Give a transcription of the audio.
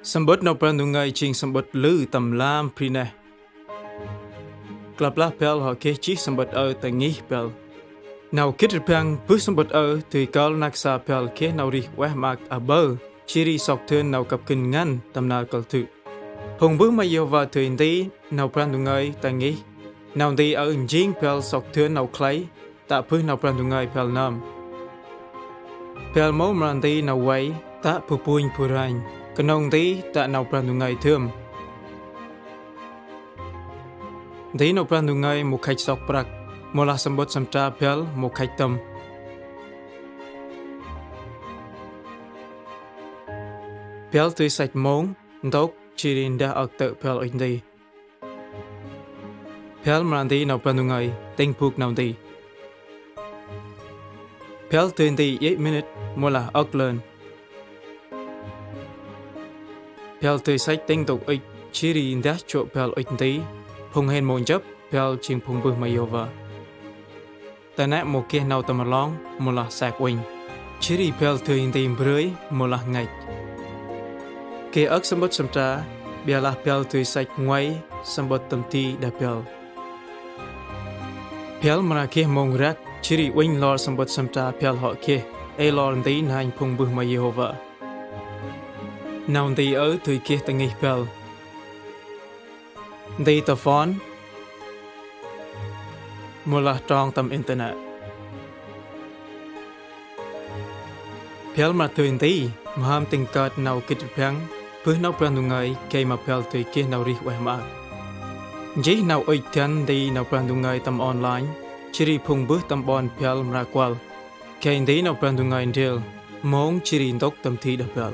Sầm bớt nấu pran nung ngày chinh sầm bớt lư tầm lam prine. Club la pel họ kế chi sầm bớt ở tại nghỉ pel. Nào kết được pang bớt sầm bớt ở thì cal nak sa pel kế nào đi quét mạc à bơ. Chiri sọc thuyền nào cặp kinh ngăn tầm nào cầu tự. Hùng bước mà yêu vào thuyền tí nào pran nung ngày tại nghỉ. Nào đi ở jing pel sọc thuyền nào clay. Ta bớt nào pran nung ngày pel nam. Pel máu mran tí nào quay ta pupuin purain. Kenong tí ta nào pran nung ngày thơm. Tí nào pran nung ngày một khách sọc prak. Mola sambot samtra pel một khách tâm. Pel tuy sạch mông, đốc chirin đã ạc tự pel ổn đi. Pel mran tí nào pran nung ngày tinh phúc nào tí. Pel 28 minute mola ạc lên. Pel tuy sạch tinh tục ích chirin đã chỗ pel ổn tí. Phùng hên môn chấp pel chinh phùng bư mà yova. Ta nạ một kia nào tầm long mola sạc quỳnh. Chiri pel tuy tìm brưới mola ngạch. Kê ức sambot samtra bia la pel tuy sạch ngoay sambot tâm ti da pel. Pel mara kia mong rak chiri wing lor sambot samtra pel họ kia. Ê lor tí nành phùng bư mà Yehova. Nào tí ở tuy kia ta nghi pel. Tí ta phone mola trong tâm internet. Pel mà tuy tí maham tingkat nào kít piang. Bữa nào pran nung ngày kay mà pel tuy kia nào ri quay mạc. Dĩ nào ơi thiên đi nào pran nung ngày tâm online. Chiri phung bước tâm bon pel mra qual. Kay đi nào pran nung ngày điel. Mong chiri đốc tâm thi đập pel.